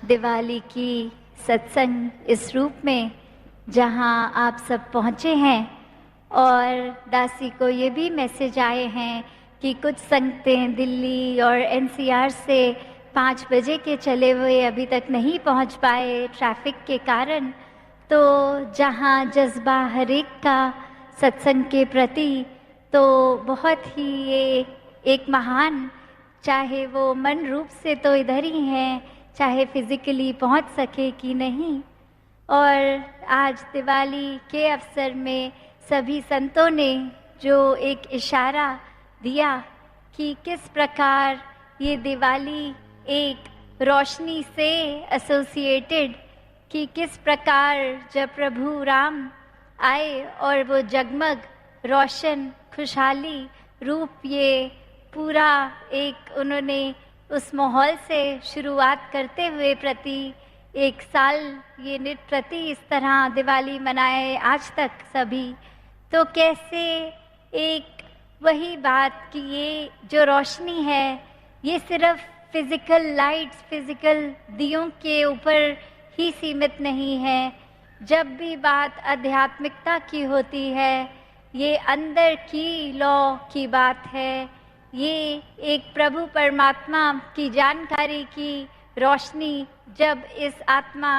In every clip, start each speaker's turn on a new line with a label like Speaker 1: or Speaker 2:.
Speaker 1: दिवाली की सत्संग इस रूप में जहां आप सब पहुंचे हैं, और दासी को ये भी मैसेज आए हैं कि कुछ संगतें दिल्ली और एनसीआर से 5 बजे के चले हुए अभी तक नहीं पहुंच पाए ट्रैफिक के कारण। तो जहां जज्बा हर एक का सत्संग के प्रति, तो बहुत ही ये एक महान, चाहे वो मन रूप से तो इधर ही हैं, चाहे फिजिकली पहुंच सके कि नहीं। और आज दिवाली के अवसर में सभी संतों ने जो एक इशारा दिया कि किस प्रकार ये दिवाली एक रोशनी से एसोसिएटेड, कि किस प्रकार जब प्रभु राम आए और वो जगमग रोशन खुशहाली रूप, ये पूरा एक उन्होंने उस माहौल से शुरुआत करते हुए प्रति एक साल ये नित प्रति इस तरह दिवाली मनाए आज तक सभी। तो कैसे एक वही बात कि ये जो रोशनी है ये सिर्फ फिजिकल लाइट्स, फिजिकल दियों के ऊपर ही सीमित नहीं है। जब भी बात आध्यात्मिकता की होती है, ये अंदर की लॉ की बात है, ये एक प्रभु परमात्मा की जानकारी की रोशनी जब इस आत्मा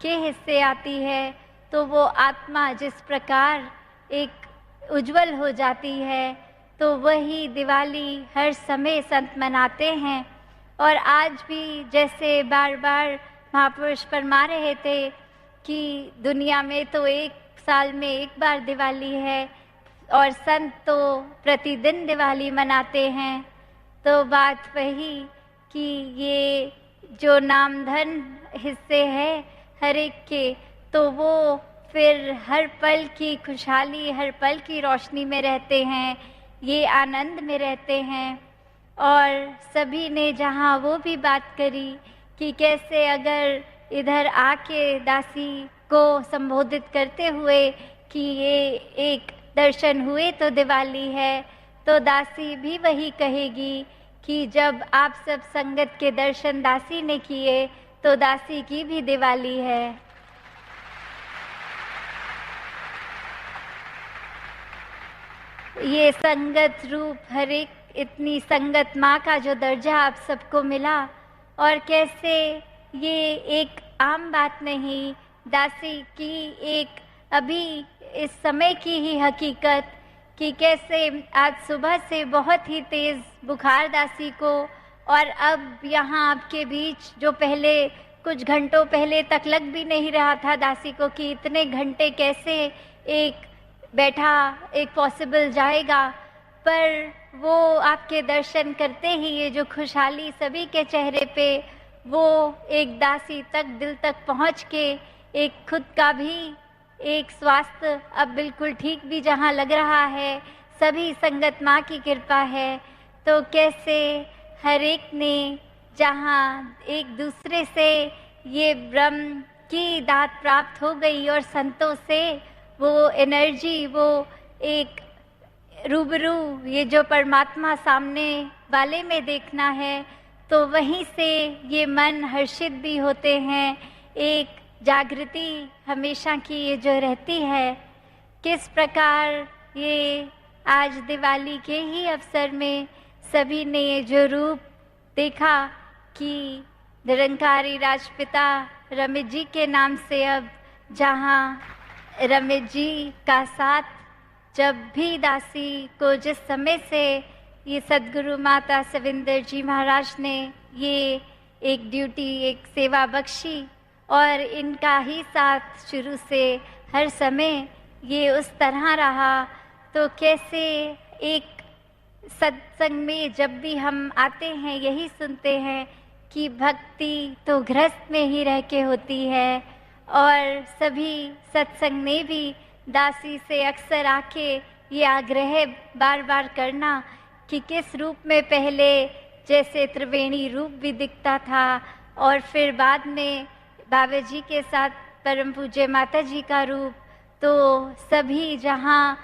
Speaker 1: के हिस्से आती है तो वो आत्मा जिस प्रकार एक उज्जवल हो जाती है, तो वही दिवाली हर समय संत मनाते हैं। और आज भी जैसे बार बार महापुरुष फरमा रहे थे कि दुनिया में तो एक साल में एक बार दिवाली है और संत तो प्रतिदिन दिवाली मनाते हैं। तो बात वही कि ये जो नाम धन हिस्से है हर एक के, तो वो फिर हर पल की खुशहाली, हर पल की रोशनी में रहते हैं, ये आनंद में रहते हैं। और सभी ने जहाँ वो भी बात करी कि कैसे अगर इधर आके दासी को संबोधित करते हुए कि ये एक दर्शन हुए तो दिवाली है, तो दासी भी वही कहेगी कि जब आप सब संगत के दर्शन दासी ने किए तो दासी की भी दिवाली है। ये संगत रूप हर एक, इतनी संगत माँ का जो दर्जा आप सबको मिला, और कैसे ये एक आम बात नहीं, दासी की एक अभी इस समय की ही हकीकत कि कैसे आज सुबह से बहुत ही तेज़ बुखार दासी को, और अब यहाँ आपके बीच जो पहले कुछ घंटों पहले तक लग भी नहीं रहा था दासी को कि इतने घंटे कैसे एक बैठा एक पॉसिबल जाएगा, पर वो आपके दर्शन करते ही ये जो खुशहाली सभी के चेहरे पे, वो एक दासी तक दिल तक पहुँच के एक खुद का भी एक स्वास्थ्य अब बिल्कुल ठीक भी जहाँ लग रहा है, सभी संगत माँ की कृपा है। तो कैसे हर एक ने जहाँ एक दूसरे से ये ब्रह्म की दात प्राप्त हो गई और संतों से वो एनर्जी, वो एक रूबरू ये जो परमात्मा सामने वाले में देखना है, तो वहीं से ये मन हर्षित भी होते हैं। एक जागृति हमेशा की ये जो रहती है, किस प्रकार ये आज दिवाली के ही अवसर में सभी ने ये जो रूप देखा कि निरंकारी राजपिता रमित जी के नाम से, अब जहाँ रमित जी का साथ जब भी दासी को जिस समय से ये सद्गुरु माता सविंदर जी महाराज ने ये एक ड्यूटी, एक सेवा बख्शी, और इनका ही साथ शुरू से हर समय ये उस तरह रहा। तो कैसे एक सत्संग में जब भी हम आते हैं यही सुनते हैं कि भक्ति तो गृहस्थ में ही रह के होती है, और सभी सत्संग में भी दासी से अक्सर आके ये आग्रह बार बार करना कि किस रूप में पहले जैसे त्रिवेणी रूप भी दिखता था, और फिर बाद में बाबा जी के साथ परम पूज्य माता जी का रूप, तो सभी जहाँ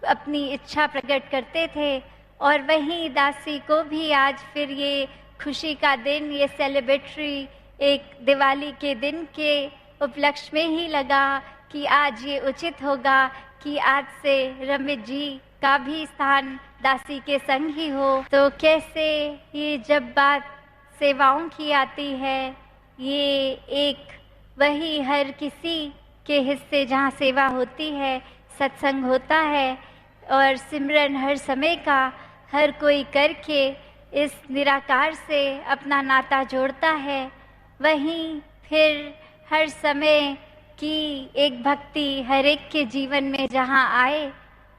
Speaker 1: अपनी इच्छा प्रकट करते थे, और वहीं दासी को भी आज फिर ये खुशी का दिन, ये सेलिब्रेटरी एक दिवाली के दिन के उपलक्ष्य में ही लगा कि आज ये उचित होगा कि आज से रमित जी का भी स्थान दासी के संग ही हो। तो कैसे ये जब बात सेवाओं की आती है, ये एक वही हर किसी के हिस्से जहाँ सेवा होती है, सत्संग होता है और सिमरन हर समय का हर कोई करके इस निराकार से अपना नाता जोड़ता है। वहीं फिर हर समय की एक भक्ति हर एक के जीवन में जहाँ आए,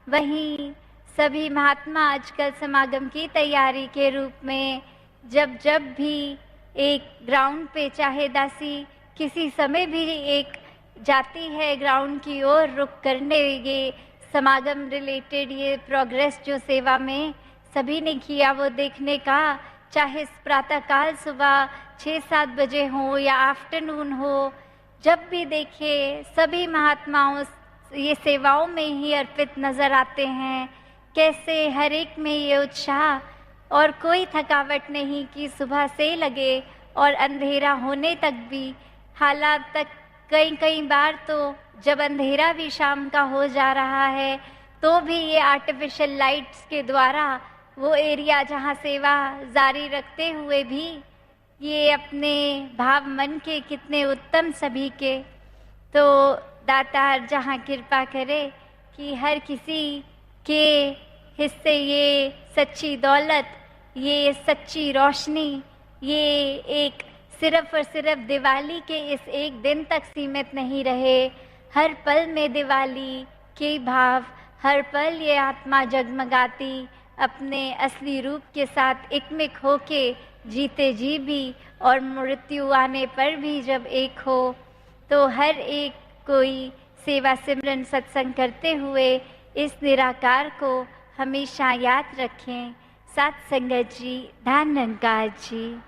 Speaker 1: वहीं सभी महात्मा आजकल समागम की तैयारी के रूप में जब भी एक ग्राउंड पे चाहे दासी किसी समय भी एक जाती है ग्राउंड की ओर रुक करने, ये समागम रिलेटेड ये प्रोग्रेस जो सेवा में सभी ने किया वो देखने का, चाहे प्रातःकाल सुबह 6-7 बजे हो या आफ्टरनून हो, जब भी देखे सभी महात्माओं ये सेवाओं में ही अर्पित नजर आते हैं। कैसे हर एक में ये उत्साह और कोई थकावट नहीं कि सुबह से लगे और अंधेरा होने तक भी, हालात तक कई बार तो जब अंधेरा भी शाम का हो जा रहा है तो भी ये आर्टिफिशियल लाइट्स के द्वारा वो एरिया जहाँ सेवा जारी रखते हुए भी ये अपने भाव मन के कितने उत्तम सभी के। तो दातार जहाँ कृपा करे कि हर किसी के हिस्से ये सच्ची दौलत, ये सच्ची रोशनी, ये एक सिर्फ और सिर्फ दिवाली के इस एक दिन तक सीमित नहीं रहे। हर पल में दिवाली के भाव, हर पल ये आत्मा जगमगाती अपने असली रूप के साथ एकमिक होके जीते जी भी और मृत्यु आने पर भी जब एक हो, तो हर एक कोई सेवा सिमरन सत्संग करते हुए इस निराकार को हमेशा याद रखें। साथ संगत जी, धन निरंकार जी।